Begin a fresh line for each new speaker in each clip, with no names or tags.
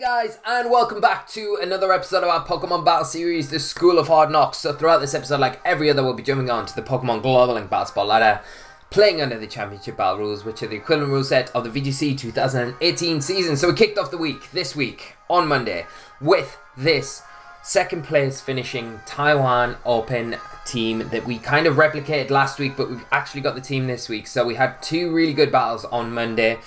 guys, and welcome back to another episode of our Pokemon Battle Series, the School of Hard Knocks. So throughout this episode, like every other, we'll be jumping on to the Pokemon Global Link Battle Spot ladder, playing under the Championship Battle rules, which are the equivalent rule set of the VGC 2018 season. So we kicked off the week, this week, on Monday, with this second place finishing Taiwan Open team that we kind of replicated last week, but we've actually got the team this week. So we had two really good battles on Monday.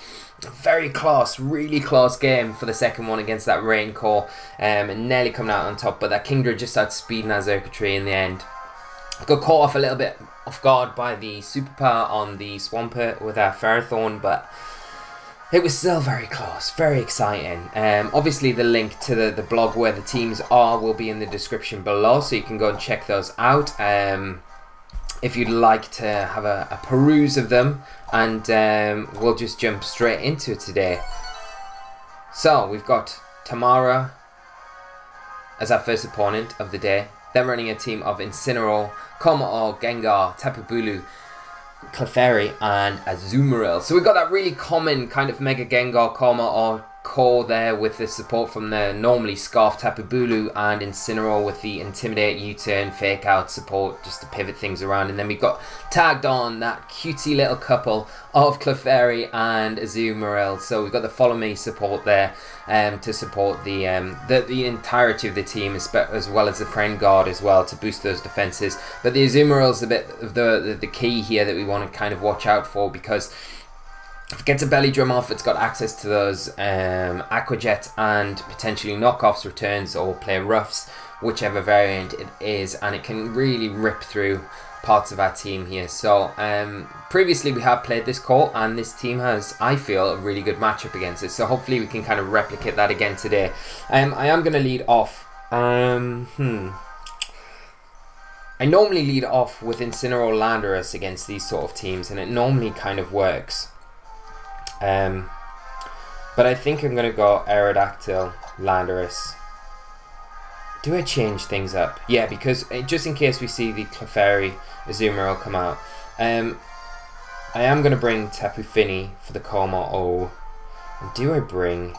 Very close, really close game for the second one against that Rain Core, and nearly coming out on top, but that Kingdra just outspeeding our Xurkitree in the end. Got caught off a little bit off guard by the superpower on the Swampert with our Ferrothorn, but it was still very close, very exciting. Obviously the link to the blog where the teams are will be in the description below, so you can go and check those out if you'd like to have a peruse of them. And we'll just jump straight into it today. So we've got Tamara as our first opponent of the day. They're running a team of Incineroar, Kommo-o, Gengar, Tapu Bulu, Clefairy, and Azumarill. So we've got that really common kind of Mega Gengar, Kommo-o core there with the support from the normally Scarf Tapu Bulu, and Incineroar with the Intimidate, U-turn, Fake Out support just to pivot things around. And then we've got tagged on that cutie little couple of Clefairy and Azumarill. So we've got the Follow Me support there to support the entirety of the team, as well as the Friend Guard as well to boost those defenses. But the Azumarill's a bit of the key here that we want to kind of watch out for, because if it gets a belly drum off, it's got access to those Aqua Jet and potentially knockoffs, returns, or play roughs, whichever variant it is, and it can really rip through parts of our team here. So previously we have played this core, and this team has, I feel, a really good matchup against it. So hopefully we can kind of replicate that again today. I am going to lead off. I normally lead off with Incineroar Landorus against these sort of teams, and it normally kind of works. But I think I'm going to go Aerodactyl, Landorus. Do I change things up? Yeah, because just in case we see the Clefairy Azumarill come out. I am going to bring Tapu Fini for the Kommo-o. And do I bring...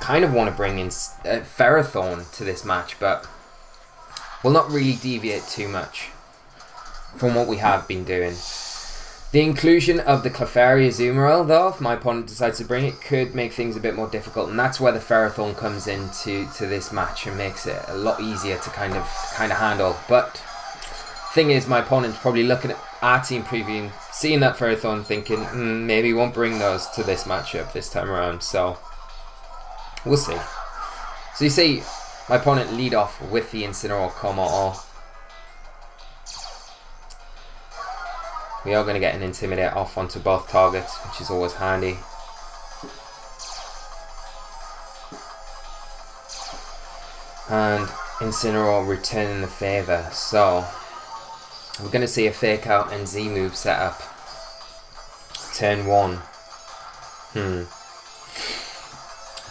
kind of want to bring in Ferrothorn to this match, but will not really deviate too much from what we have been doing. The inclusion of the Clefairy Azumarill, though, if my opponent decides to bring it, could make things a bit more difficult, and that's where the Ferrothorn comes into this match and makes it a lot easier to kind of handle. But thing is, my opponent's probably looking at our team preview, seeing that Ferrothorn, thinking maybe he won't bring those to this matchup this time around. So we'll see. So you see, my opponent lead off with the Incineroar Kommo-o. We are going to get an Intimidate off onto both targets, which is always handy. And Incineroar returning the favour. So we're going to see a Fake Out and Z move set up. Turn 1. I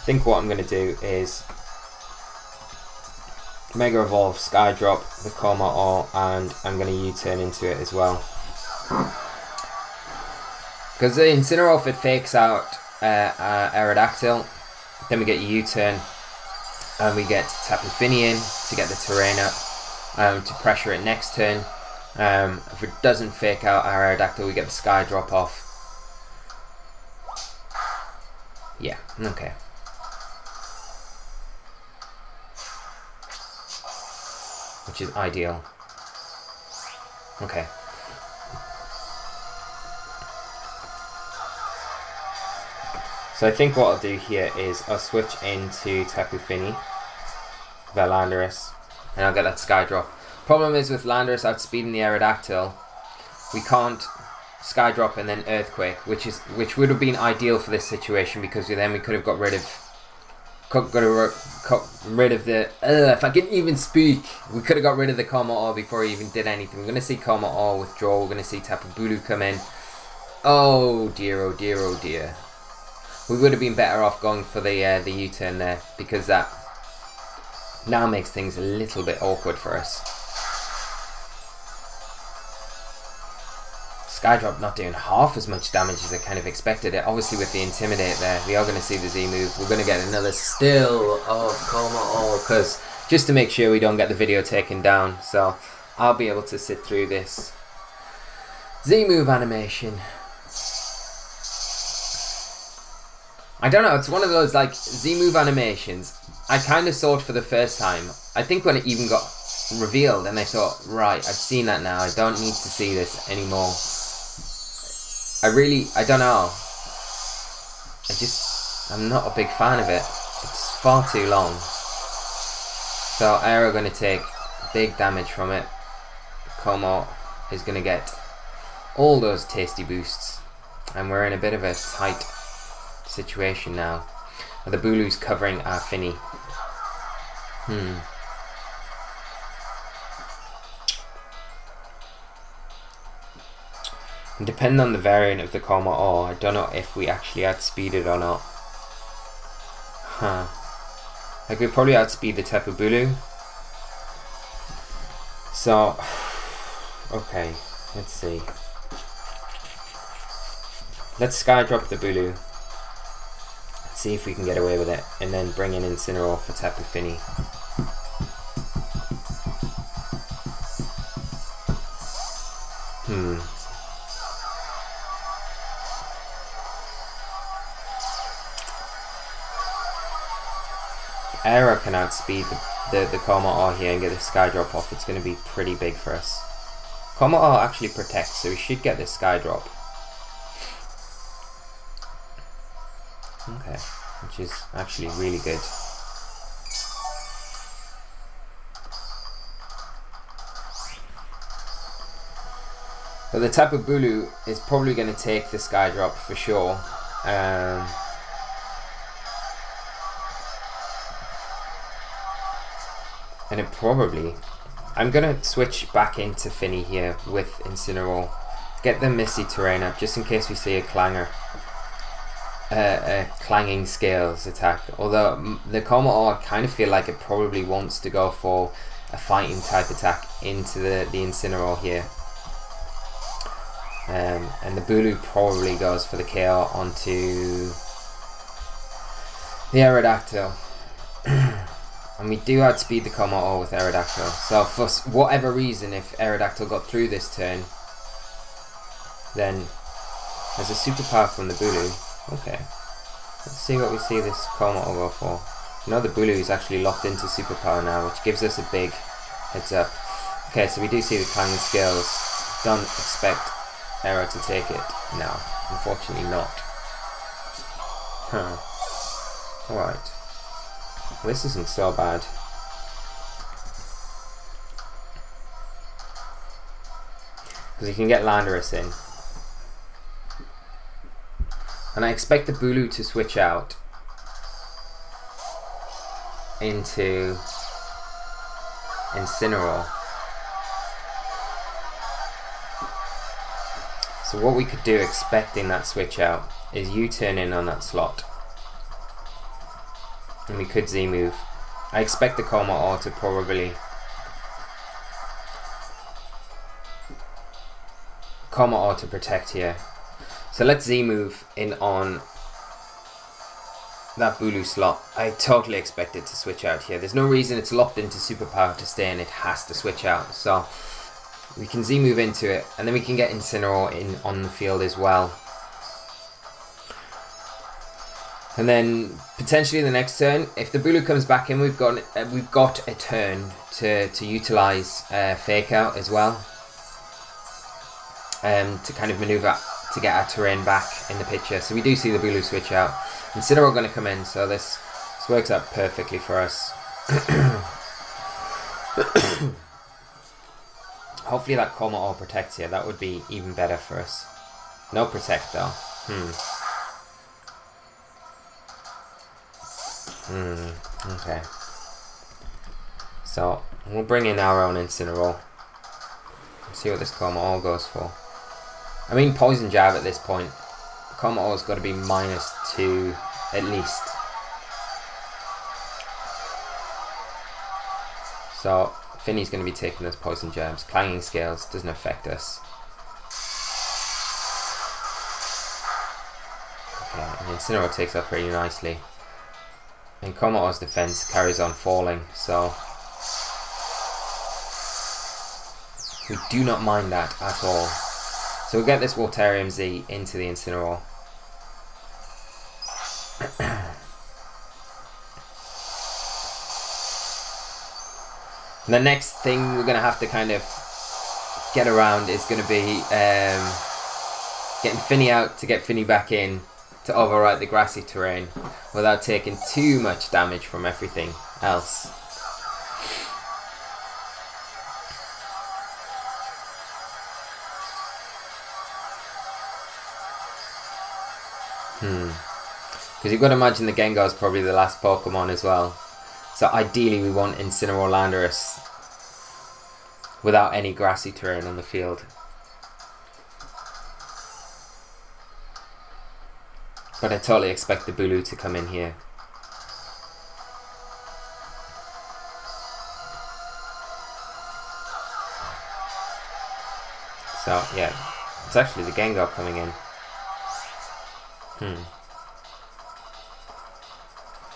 think what I'm going to do is Mega Evolve, Sky Drop the Kommo-o, and I'm going to U-turn into it as well. Because the Incineroar, if it fakes out Aerodactyl, then we get U-turn, and we get Tapu Fini in to get the terrain up, to pressure it next turn. If it doesn't fake out our Aerodactyl, we get the Sky Drop off. Yeah, okay. Which is ideal. Okay. So I think what I'll do here is I'll switch into Tapu Fini with Landorus, and I'll get that Sky Drop. Problem is with Landorus outspeeding the Aerodactyl, we can't Sky Drop and then Earthquake, which would have been ideal for this situation, because then we could have got rid of the if I can even speak, we could have got rid of the Kommo-o before he even did anything. We're going to see Kommo-o withdraw. We're going to see Tapu Bulu come in. Oh dear, oh dear, oh dear. We would have been better off going for the U-turn there, because that now makes things a little bit awkward for us. Skydrop not doing half as much damage as I kind of expected it. Obviously with the Intimidate there, we are going to see the Z move. We're going to get another still of Coma because just to make sure we don't get the video taken down. So I'll be able to sit through this Z move animation. I don't know, it's one of those like Z move animations I kind of saw it for the first time. I think when it even got revealed and I thought, right, I've seen that now, I don't need to see this anymore. I don't know. I'm not a big fan of it. It's far too long. So Aero going to take big damage from it. Como is going to get all those tasty boosts. And we're in a bit of a tight situation now. The Bulu's covering our Finny. And depending on the variant of the Como, I don't know if we actually outspeed it or not. Like we probably outspeed the Tapu Bulu. So, okay, let's see. Let's Skydrop the Bulu. Let's see if we can get away with it, and then bring in Incineroar for Tapu Fini. Aero can outspeed the Como here and get the Skydrop off. It's going to be pretty big for us. Como actually protects, so we should get this Skydrop. Okay, which is actually really good. But the Tapu Bulu is probably going to take the Skydrop for sure. And it probably... I'm going to switch back into Finny here with Incineroar. Get the Misty Terrain up just in case we see a Clanger. A Clanging Scales attack. Although the Como I kind of feel like it probably wants to go for a fighting type attack into the Incineroar here. And the Bulu probably goes for the KO onto the Aerodactyl. And we do outspeed the Como with Aerodactyl. So for whatever reason, if Aerodactyl got through this turn, then there's a superpower from the Bulu. Okay. Let's see what we see this Como go for. You know the Bulu is actually locked into superpower now, which gives us a big heads up. Okay, so we do see the Clanging Scales. Don't expect Aero to take it. No, unfortunately not. Alright. Well, this isn't so bad. Because you can get Landorus in. And I expect the Bulu to switch out into Incineroar. So what we could do, expecting that switch out, is U-turn in on that slot. And we could Z-move. I expect the Como to probably... Como to protect here. So let's Z-move in on that Bulu slot. I totally expect it to switch out here. There's no reason it's locked into superpower to stay, and it has to switch out. So we can Z-move into it, and then we can get Incineroar in on the field as well. And then potentially the next turn, if the Bulu comes back in, we've got a turn to utilize Fake Out as well, to kind of maneuver to get our terrain back in the picture. So we do see the Bulu switch out. Incineroar going to come in, so this works out perfectly for us. Hopefully that Como protects here. That would be even better for us. No protect though. Okay. So we'll bring in our own Incineroar. See what this Como goes for. I mean, Poison Jab at this point. Como-O's got to be -2 at least. So Finny's going to be taking those Poison Jabs. Clanging Scales doesn't affect us. And Incineroar takes that pretty nicely. And Komodo's defense carries on falling, so we do not mind that at all. So we'll get this Waterium Z into the Incineroar. And the next thing we're going to have to kind of get around is going to be getting Finny out to get Finny back in to overwrite the grassy terrain without taking too much damage from everything else. Because you've got to imagine the Gengar is probably the last Pokemon as well. So ideally we want Incineroar Landorus without any grassy terrain on the field. But I totally expect the Bulu to come in here. So yeah, it's actually the Gengar coming in.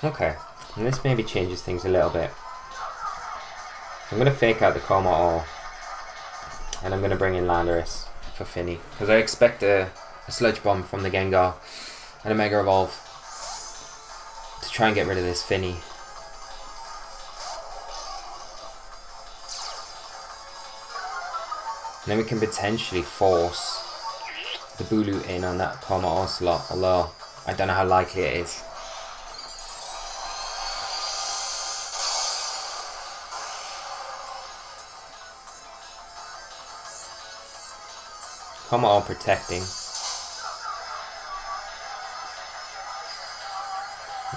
Okay, and this maybe changes things a little bit. So I'm going to fake out the Komodo and I'm going to bring in Landorus for Finny, because I expect a Sludge Bomb from the Gengar and a Mega Evolve to try and get rid of this Finny. And then we can potentially force the Bulu in on that Komodo slot, although I don't know how likely it is. Komodo protecting.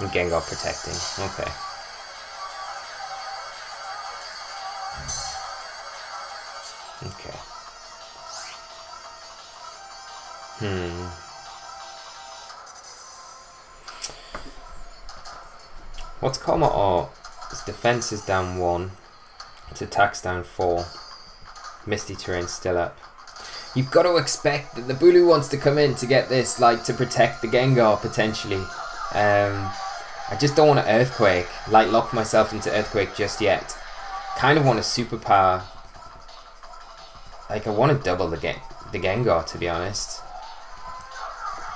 And Gengar protecting. Okay. Okay. What's Komodo? Its defense is down 1. Its attack's down 4. Misty terrain's still up. You've got to expect that the Bulu wants to come in to get this, like, to protect the Gengar potentially. I just don't want to Earthquake, like lock myself into Earthquake just yet. Kind of want a superpower. Like, I want to double the Gengar, to be honest.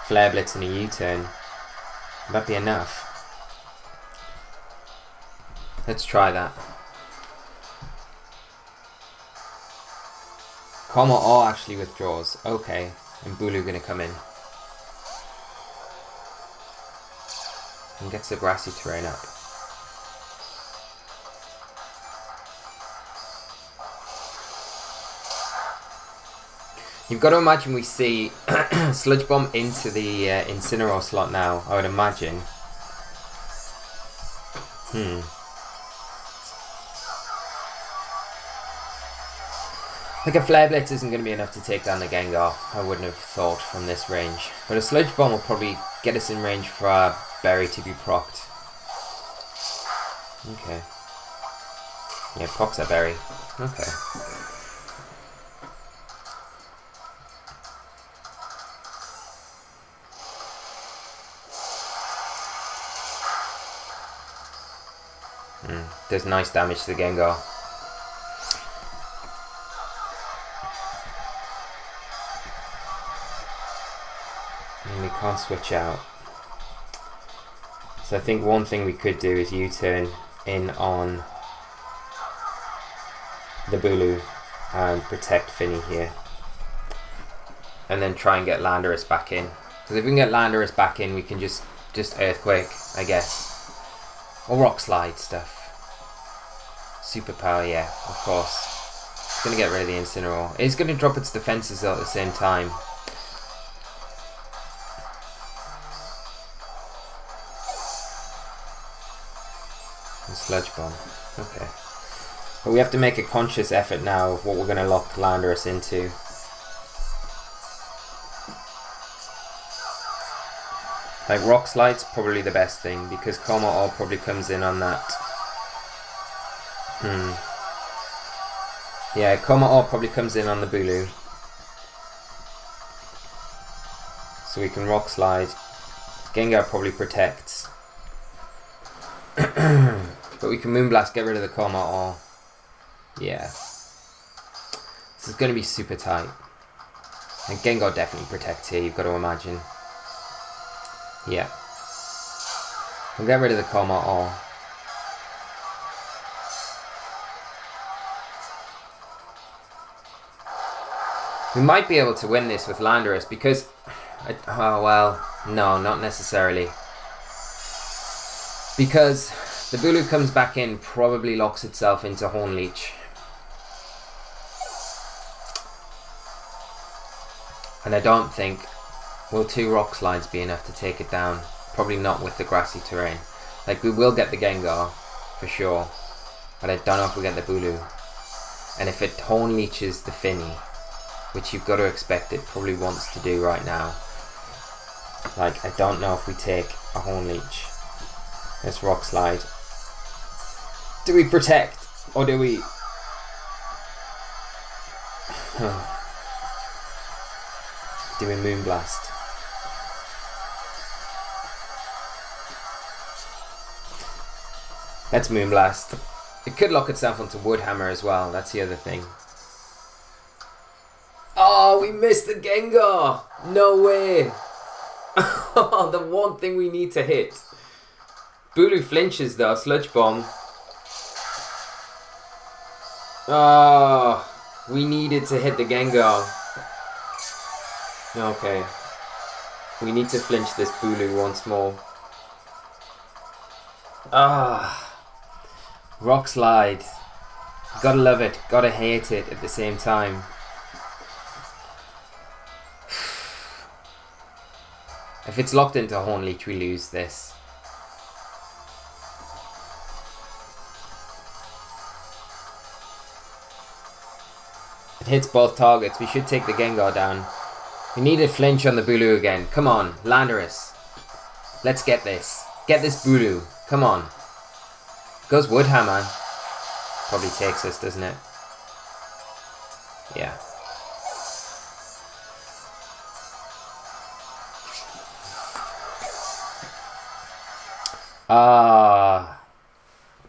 Flare Blitz and a U-turn. Would that be enough? Let's try that. Komodo actually withdraws. Okay, and Bulu gonna come in. And gets the grassy terrain up. You've got to imagine we see Sludge Bomb into the Incineroar slot now, I would imagine. Like a Flare Blitz isn't going to be enough to take down the Gengar, I wouldn't have thought from this range. But a Sludge Bomb will probably get us in range for our Berry to be procced. Okay. Yeah, procs our Berry. Okay. Does nice damage to the Gengar. And we can't switch out. So I think one thing we could do is U-turn in on the Bulu and protect Finny here. And then try and get Landorus back in. Because if we can get Landorus back in, we can just Earthquake, I guess. Or Rock Slide stuff. Superpower, yeah, of course. It's going to get rid of the Incineroar. It's going to drop its defenses at the same time. And Sludge Bomb. Okay. But we have to make a conscious effort now of what we're going to lock Landorus into. Like Rock Slide's probably the best thing because Komodo probably comes in on that. Yeah, Komodo probably comes in on the Bulu. So we can Rock Slide, Gengar probably protects. But we can Moonblast, get rid of the Coma, or... Yeah. This is going to be super tight. And Gengar definitely protects here, you've got to imagine. Yeah. We'll get rid of the Coma, or... We might be able to win this with Landorus because... Oh, well, no, not necessarily. Because the Bulu comes back in, probably locks itself into Horn Leech. And I don't think... Will 2 Rock Slides be enough to take it down? Probably not with the grassy terrain. Like, we will get the Gengar, for sure. But I don't know if we get the Bulu. And if it Horn Leeches the Finny, which you've got to expect it probably wants to do right now. Like, I don't know if we take a Horn Leech. Let's Rock Slide. Do we protect? Or do we... do we Moonblast? Let's Moonblast. It could lock itself onto Woodhammer as well. That's the other thing. Oh, we missed the Gengar! No way! The one thing we need to hit. Bulu flinches though, Sludge Bomb. Oh, we needed to hit the Gengar. Okay. We need to flinch this Bulu once more. Ah. Rock Slide. Gotta love it, gotta hate it at the same time. If it's locked into Horn Leech, we lose this. It hits both targets. We should take the Gengar down. We need a flinch on the Bulu again. Come on, Landorus. Let's get this. Get this Bulu. Come on. Goes Woodhammer. Probably takes us, doesn't it? Yeah.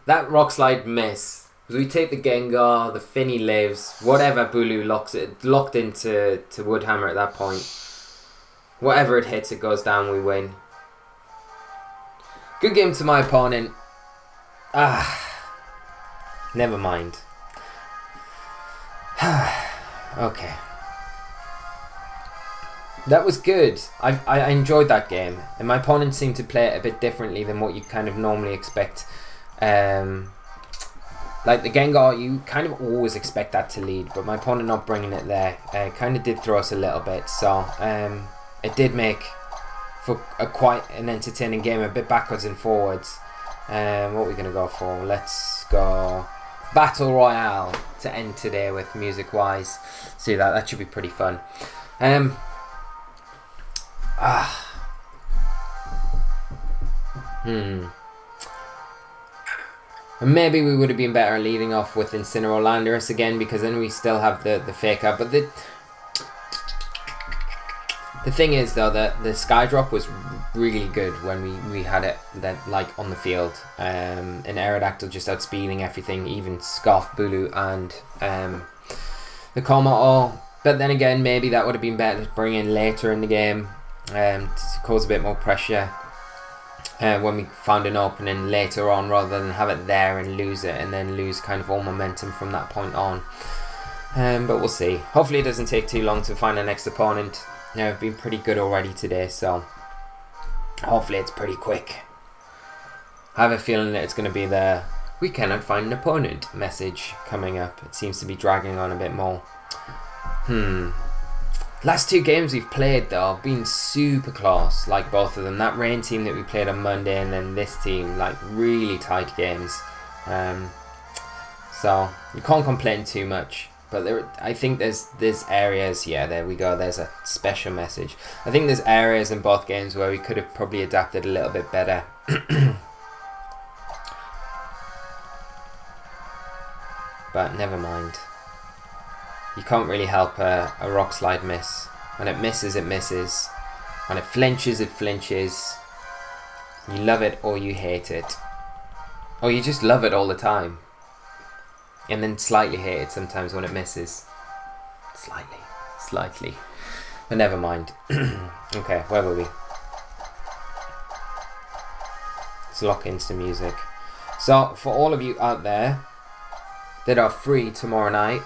That Rock Slide miss. We take the Gengar, the Finny lives, whatever Bulu locked into Woodhammer at that point. Whatever it hits, it goes down, we win. Good game to my opponent. Never mind. Okay. That was good. I enjoyed that game. And my opponent seemed to play it a bit differently than what you kind of normally expect. Like the Gengar, you kind of always expect that to lead, but my opponent not bringing it there kind of did throw us a little bit. So it did make for quite an entertaining game, a bit backwards and forwards. What are we going to go for? Let's go Battle Royale to end today with music-wise. See that should be pretty fun. Maybe we would have been better leading off with Incineroar Landorus again, because then we still have the fake out. But the thing is though that the Skydrop was really good when we had it like on the field. And Aerodactyl just outspeeding everything, even Scoff, Bulu and the Coma all. But then again, maybe that would have been better to bring in later in the game to cause a bit more pressure. When we found an opening later on, rather than have it there and lose it, and then lose kind of all momentum from that point on. But we'll see. Hopefully it doesn't take too long to find our next opponent. I've been pretty good already today, so hopefully it's pretty quick. I have a feeling that it's going to be the "we cannot find an opponent" message coming up. It seems to be dragging on a bit more. Last 2 games we've played though have been super close, like both of them. That Rain team that we played on Monday, and then this team, like really tight games. So you can't complain too much. But I think there's areas, yeah, there we go, there's a special message. I think there's areas in both games where we could have probably adapted a little bit better. But never mind. You can't really help a Rock Slide miss. When it misses, it misses. When it flinches, it flinches. You love it or you hate it. Or you just love it all the time. And then slightly hate it sometimes when it misses. Slightly. But never mind. Okay, where were we? Let's lock in some music. So, for all of you out there that are free tomorrow night,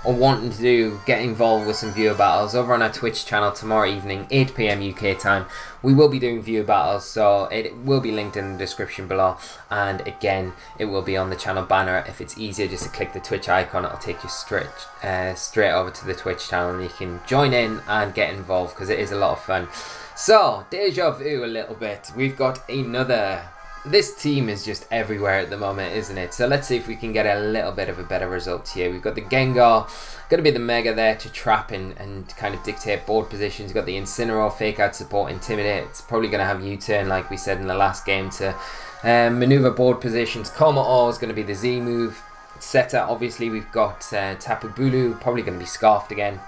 or wanting to get involved with some viewer battles, over on our Twitch channel tomorrow evening, 8 PM UK time, we will be doing viewer battles, so it will be linked in the description below, and again, it will be on the channel banner. If it's easier just to click the Twitch icon, it'll take you straight over to the Twitch channel, and you can join in and get involved, because it is a lot of fun. So, deja vu a little bit. We've got another... This team is just everywhere at the moment, isn't it? So let's see if we can get a little bit of a better result here. We've got the Gengar, going to be the Mega there to trap and kind of dictate board positions. We've got the Incineroar, Fake Out, Support, Intimidate. It's probably going to have U-turn, like we said in the last game, to maneuver board positions. Kommo-o is going to be the Z move. Seta, obviously, we've got Tapu Bulu, probably going to be Scarfed again.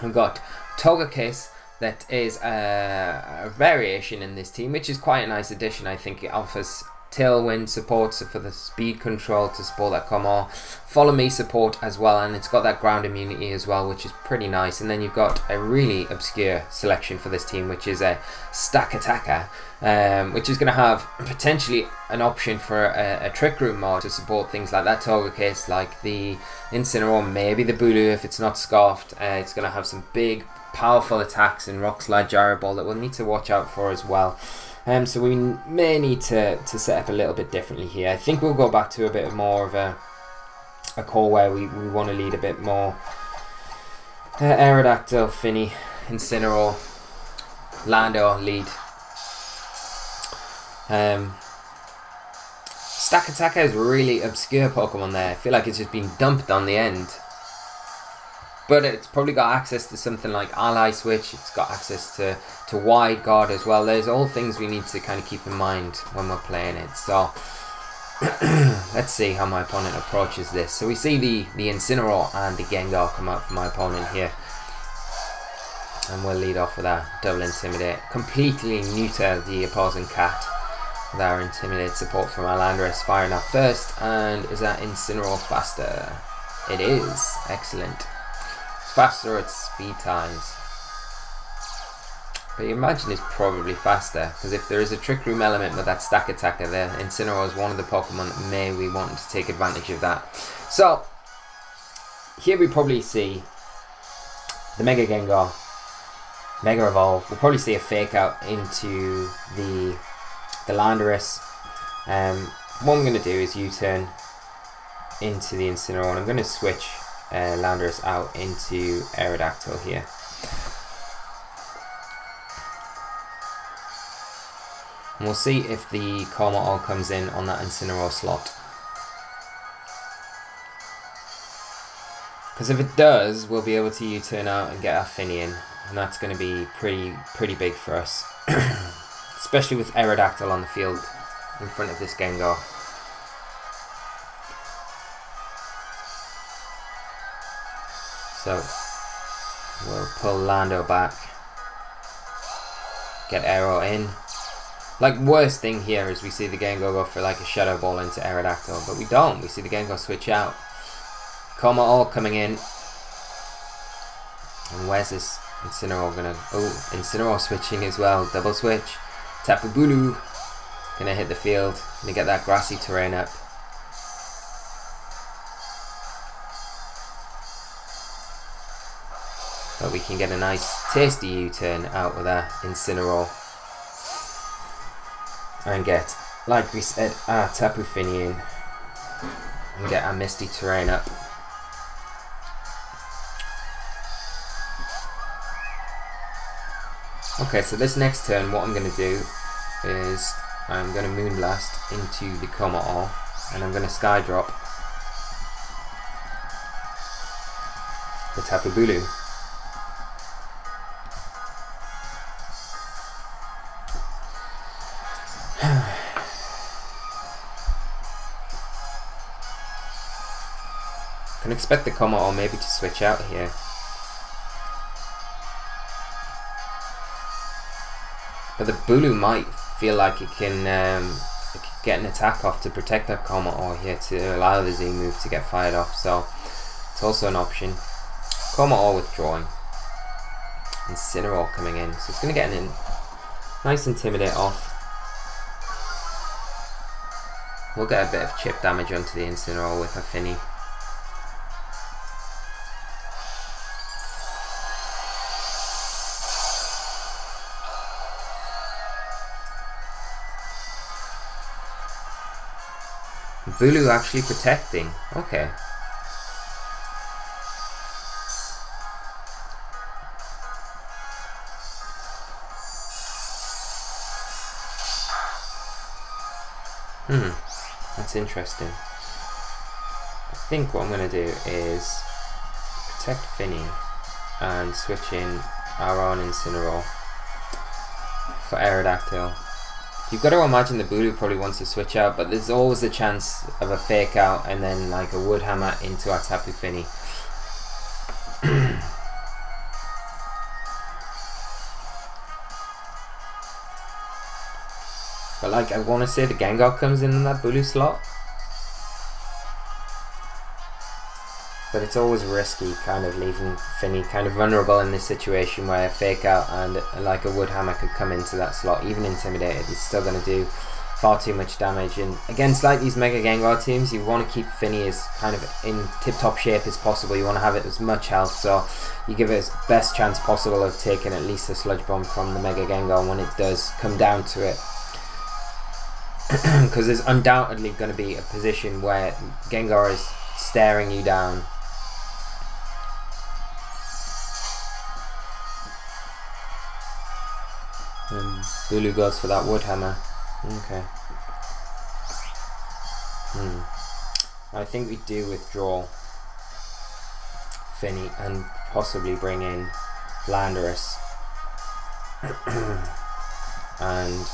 We've got Togekiss. That is a variation in this team, which is quite a nice addition. I think it offers Tailwind support, so for the speed control to support that Kommo. Follow Me support as well, and it's got that ground immunity as well, which is pretty nice. And then you've got a really obscure selection for this team, which is a Stakataka, which is going to have potentially an option for a Trick Room mod to support things like that Togekiss, like the Incineroar, maybe the Bulu if it's not Scarfed. It's going to have some big powerful attacks in Rock Slide, Gyro Ball that we'll need to watch out for as well. So we may need to set up a little bit differently here. I think we'll go back to a bit more of a core where we want to lead a bit more. Aerodactyl, Finny, Incineroar, Lando lead. Stakataka is a really obscure Pokemon there. I feel like it's just been dumped on the end. But it's probably got access to something like Ally Switch. It's got access to Wide Guard as well. There's all things we need to kind of keep in mind when we're playing it. So let's see how my opponent approaches this. So we see the Incineroar and the Gengar come out from my opponent here. And we'll lead off with our double Intimidate. Completely neuter the opposing cat with our Intimidate support from our Landorus. Firing up first. And is that Incineroar faster? It is. Excellent. Faster at speed times, but you imagine it's probably faster, because if there is a Trick Room element with that Stakataka there, Incineroar is one of the Pokemon that may we want to take advantage of that. So here we probably see the Mega Gengar, Mega Evolve. We'll probably see a Fake Out into the Landorus. What I'm going to do is U-turn into the Incineroar, and I'm going to switch Landorus out into Aerodactyl here. And we'll see if the Kommo-o comes in on that Incineroar slot. Because if it does, we'll be able to U-turn out and get our Finny in, and that's going to be pretty big for us. Especially with Aerodactyl on the field in front of this Gengar. So we'll pull Lando back, get Aero in. Like, worst thing here is we see the Gengar go for like a Shadow Ball into Aerodactyl, but we don't. We see the Gengar switch out. Kommo-o coming in. And where's this Incineroar gonna... Oh, Incineroar switching as well. Double switch. Tapu Bulu gonna hit the field. Gonna get that grassy terrain up. But we can get a nice tasty U-turn out with our Incineroar. And get, like we said, our Tapu Fini in. And get our Misty Terrain up. Okay, so this next turn, what I'm going to do is I'm going to Moonblast into the Kommo-o, and I'm going to Sky Drop the Tapu Bulu. Can expect the Kommo-o maybe to switch out here. But the Bulu might feel like it can get an attack off to protect that Comet Ore here to allow the Z move to get fired off. So it's also an option. Comet Ore withdrawing. Incineroar coming in. So it's going to get an nice Intimidate off. We'll get a bit of chip damage onto the Incineroar with a Finny. Bulu actually protecting. Okay. That's interesting. I think what I'm going to do is protect Finny and switch in our own Incineroar for Aerodactyl. You've got to imagine the Bulu probably wants to switch out, but there's always a chance of a fake out and then like a Wood Hammer into our Tapu Fini. But like, I want to say the Gengar comes in that Bulu slot. But it's always risky, kind of leaving Finny kind of vulnerable in this situation where a fake out and like a Wood Hammer could come into that slot. Even intimidated, it's still going to do far too much damage. And against like these Mega Gengar teams, you want to keep Finny as kind of in tip-top shape as possible. You want to have it as much health, so you give it its best chance possible of taking at least a Sludge Bomb from the Mega Gengar when it does come down to it. Because there's undoubtedly going to be a position where Gengar is staring you down. Bulu goes for that Wood Hammer. Okay. I think we do withdraw Finny and possibly bring in Landorus. And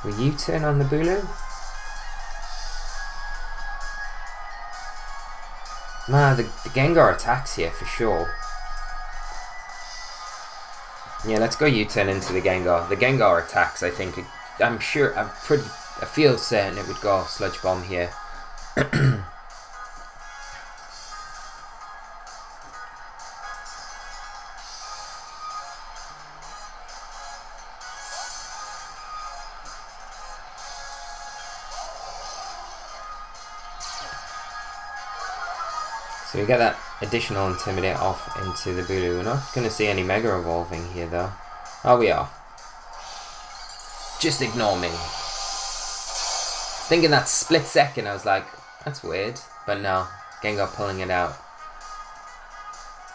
will you turn on the Bulu? Nah, the Gengar attacks here for sure. Yeah, let's go U-turn into the Gengar. The Gengar attacks, I think. I feel certain it would go Sludge Bomb here. So we get that additional Intimidate off into the Bulu. We're not going to see any Mega Evolving here though. Oh, we are. Just ignore me. Thinking that split second, I was like, that's weird. But no, Gengar pulling it out.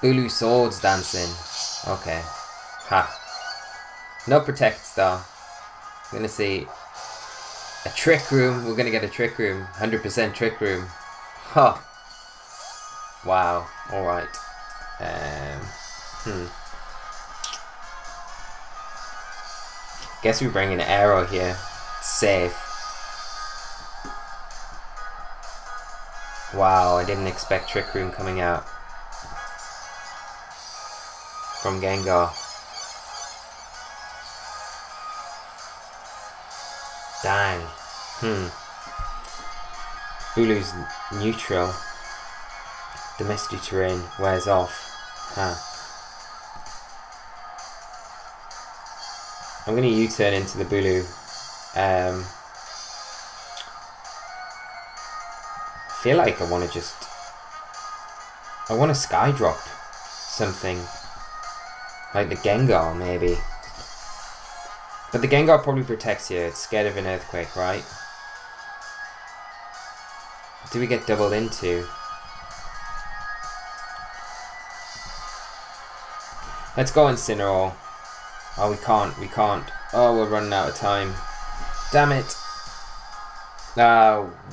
Bulu Swords dancing. Okay. Ha. No protects though. We're going to see a Trick Room. We're going to get a Trick Room. 100% Trick Room. Huh. Wow, alright. Guess we bring an Aero here. Safe. Wow, I didn't expect Trick Room coming out from Gengar. Dang. Bulu's neutral. Domestic terrain wears off. I'm going to U-turn into the Bulu. I feel like I want to just... I want to Sky Drop something. Like the Gengar, maybe. But the Gengar probably protects here. It's scared of an Earthquake, right? Do we get doubled into? Let's go Incineroar. Oh, we can't. Oh, we're running out of time. Damn it.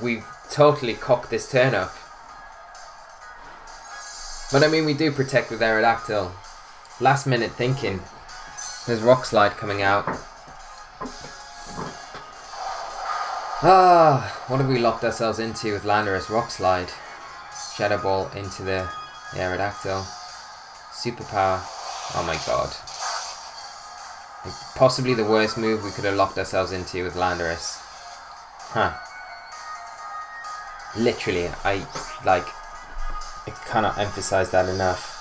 We've totally cocked this turn up. But I mean, we do protect with Aerodactyl. Last minute thinking. There's Rock Slide coming out. What have we locked ourselves into with Landorus? Rock Slide. Shadow Ball into the Aerodactyl. Superpower. Oh my god. Like, possibly the worst move we could have locked ourselves into with Landorus. Huh. Literally, I cannot emphasize that enough.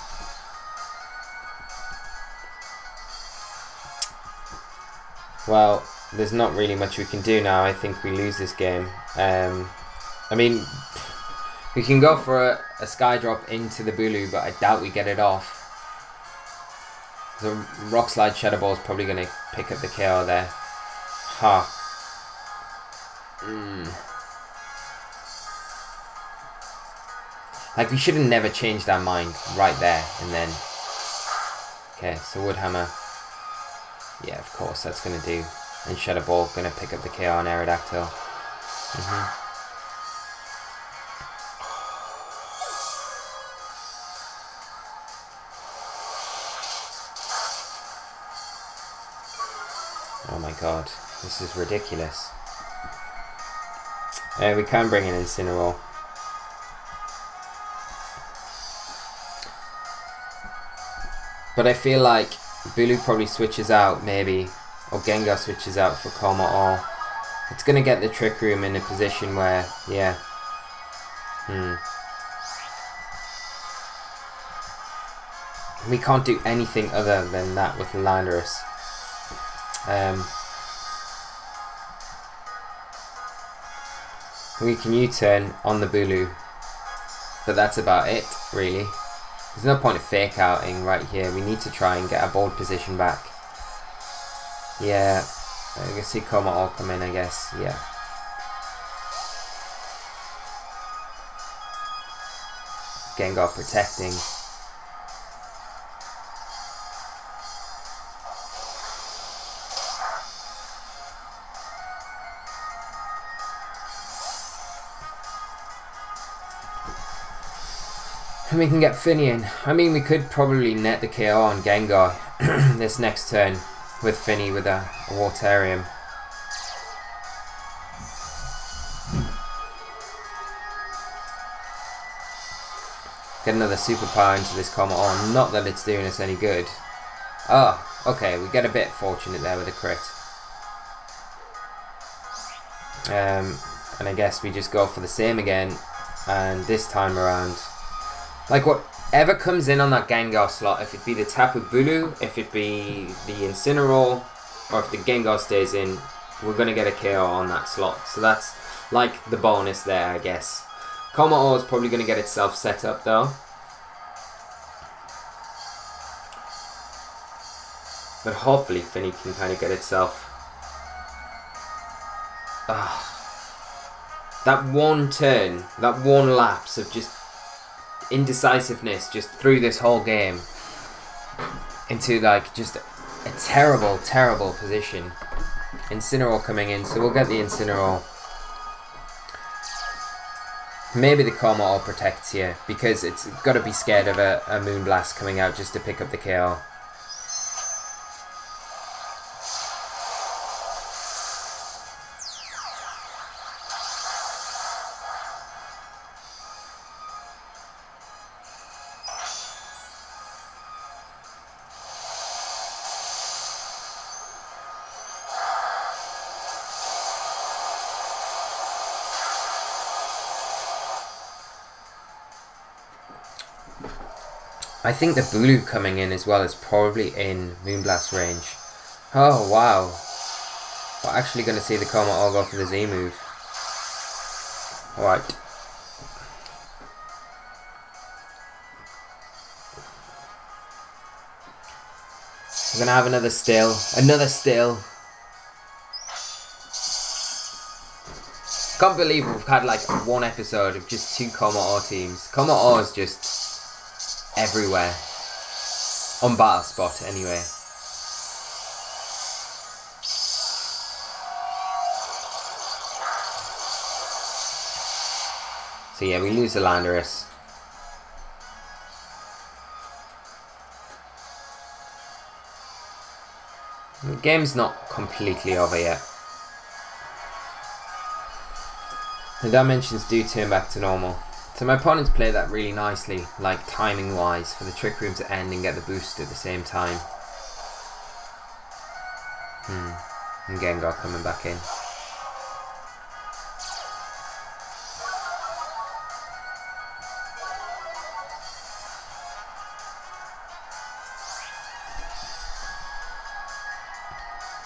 Well, there's not really much we can do now. I think we lose this game. I mean, we can go for a Sky Drop into the Bulu, but I doubt we get it off. The Rock Slide Shadow Ball is probably going to pick up the KO there. Ha. Like, we should have never changed our mind right there and then. Okay, so Wood Hammer. Yeah, of course, that's going to do. And Shadow Ball going to pick up the KO on Aerodactyl. Oh my god, this is ridiculous. We can bring in Incineroar. But I feel like Bulu probably switches out, maybe, or Gengar switches out for Kommo-o. It's going to get the Trick Room in a position where, yeah. We can't do anything other than that with Landorus. We can U-turn on the Bulu, but that's about it, really. There's no point of fake outing right here. We need to try and get our board position back. Yeah, I can see Kommo-o come in, I guess. Yeah. Gengar protecting. And we can get Finny in. I mean, we could probably net the KO on Gengar this next turn with Finny with a Waterium. Get another superpower into this Kommo-o. Not that it's doing us any good. Oh, okay, we get a bit fortunate there with a crit. And I guess we just go for the same again. And this time around, like, whatever comes in on that Gengar slot, if it be the Tapu Bulu, if it be the Incineroar, or if the Gengar stays in, we're going to get a KO on that slot. So that's like the bonus there, I guess. Kommo-o is probably going to get itself set up though. But hopefully Finny can kind of get itself. That one turn, that one lapse of just indecisiveness just threw this whole game into like just a terrible, terrible position. Incineroar coming in, so we'll get the Incineroar. Maybe the Kommo-o protects here because it's got to be scared of a Moonblast coming out just to pick up the KO. I think the Bulu coming in as well is probably in Moonblast range. Oh wow. We're actually going to see the Kommo-o go for the Z move. Alright. We're going to have another still. Another still. Can't believe we've had like one episode of just two Kommo-o teams. Kommo-o is just everywhere. On Battle Spot, anyway. So yeah, we lose the Landorus. The game's not completely over yet. The dimensions do turn back to normal. So my opponents play that really nicely, like timing wise, for the Trick Room to end and get the boost at the same time. And Gengar coming back in.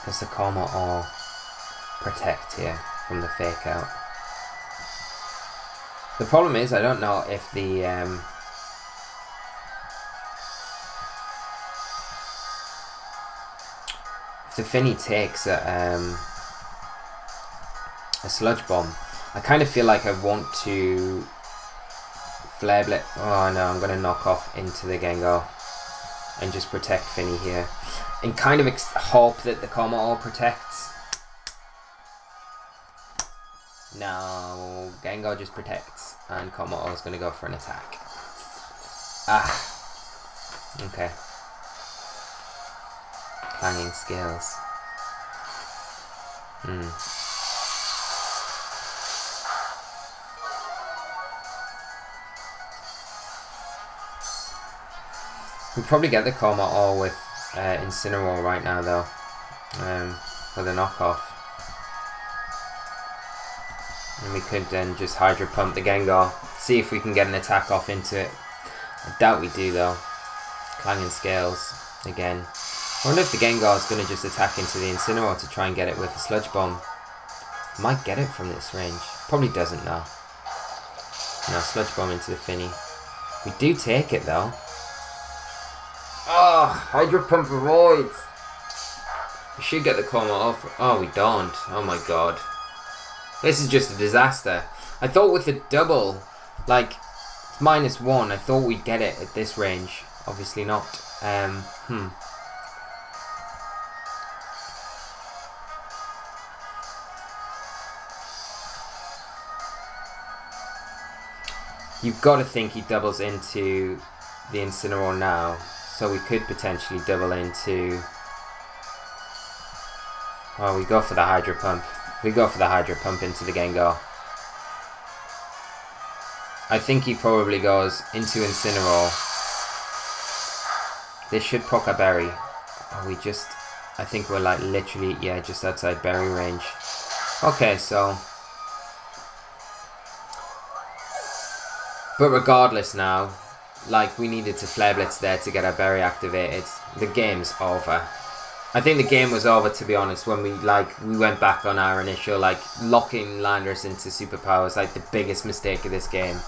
Does the Karma all protect here from the fake out? The problem is I don't know if the Finny takes a Sludge Bomb. I kind of feel like I want to Flare Blitz. Oh no, I'm going to knock off into the Gengar and just protect Finny here. And kind of hope that the Karma all protects. No, Gengar just protects. And Karma all is going to go for an attack. Ah. Okay. Clanging Scales. We'll probably get the Karma all with Incineroar right now though. For the knockoff. And we could then just Hydro Pump the Gengar. See if we can get an attack off into it. I doubt we do though. Clanging Scales again. I wonder if the Gengar is going to just attack into the Incineroar to try and get it with a Sludge Bomb. Might get it from this range. Probably doesn't though. No, Sludge Bomb into the Finny. We do take it though. Oh, Hydro Pump avoids. We should get the Karma off. Oh, we don't. Oh my god. This is just a disaster. I thought with the double, like, -1, I thought we'd get it at this range. Obviously not. You've got to think he doubles into the Incineroar now. So we could potentially double into... Oh, we go for the Hydro Pump. We go for the Hydro Pump into the Gengar. I think he probably goes into Incineroar. This should proc a Berry. Oh, we just... I think we're like literally, yeah, just outside Berry range. Okay, so... But regardless now, like we needed to Flare Blitz there to get our Berry activated. The game's over. I think the game was over, to be honest, when we went back on our initial locking Landorus into superpowers, like the biggest mistake of this game.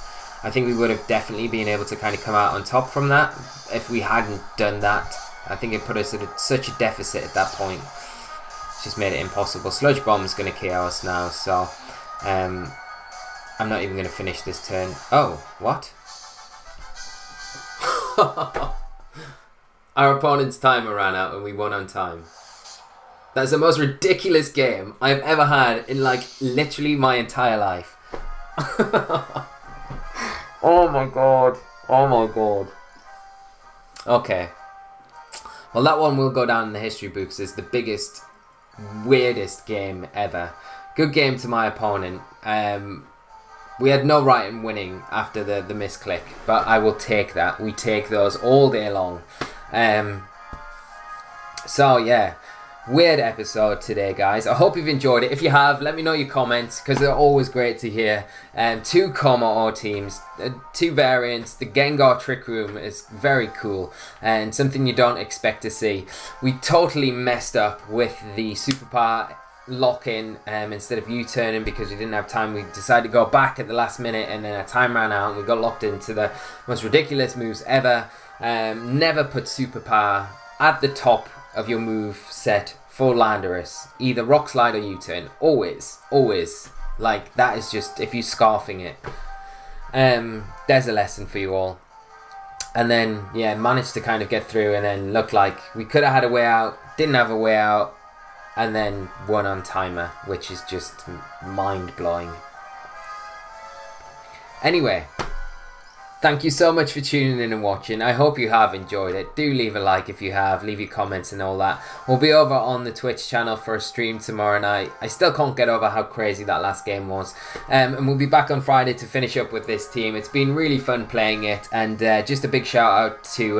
I think we would have definitely been able to kind of come out on top from that if we hadn't done that. I think it put us at such a deficit at that point. It's just made it impossible. Sludge Bomb's going to KO us now, so I'm not even going to finish this turn. Oh, what? Our opponent's timer ran out and we won on time. That's the most ridiculous game I've ever had in literally my entire life. Oh my god. Oh my god. Okay. Well, that one will go down in the history books as the biggest, weirdest game ever. Good game to my opponent. We had no right in winning after the misclick, but I will take that. We take those all day long. So yeah, weird episode today, guys. I hope you've enjoyed it. If you have, let me know your comments, because they're always great to hear. 2 Karma teams, 2 variants. The Gengar Trick Room is very cool and something you don't expect to see. We totally messed up with the Superpower lock-in instead of U-turning because we didn't have time. We decided to go back at the last minute and then our time ran out and we got locked into the most ridiculous moves ever. Never put Superpower at the top of your move set for Landorus. Either Rock Slide or U-turn. Always. Always. Like, that is just, if you're scarfing it. There's a lesson for you all. And then, yeah, managed to kind of get through and then looked like we could have had a way out. Didn't have a way out. And then won on timer, which is just mind-blowing. Anyway, Thank you so much for tuning in and watching. I hope you have enjoyed it. Do leave a like if you have. Leave your comments and all that. We'll be over on the Twitch channel for a stream tomorrow night. I still can't get over how crazy that last game was. And we'll be back on Friday to finish up with this team. It's been really fun playing it. And just a big shout out to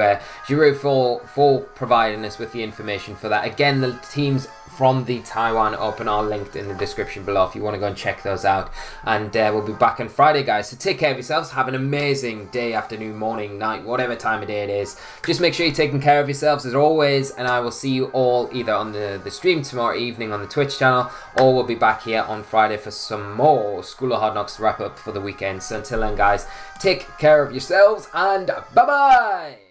Giroud for providing us with the information for that. Again, the teams from the Taiwan Open are linked in the description below if you want to go and check those out. And we'll be back on Friday, guys. So take care of yourselves. Have an amazing day, afternoon, morning, night, whatever time of day it is. Just make sure you're taking care of yourselves as always. And I will see you all either on the stream tomorrow evening on the Twitch channel, or we'll be back here on Friday for some more School of Hard Knocks wrap up for the weekend. So until then, guys, take care of yourselves and bye-bye.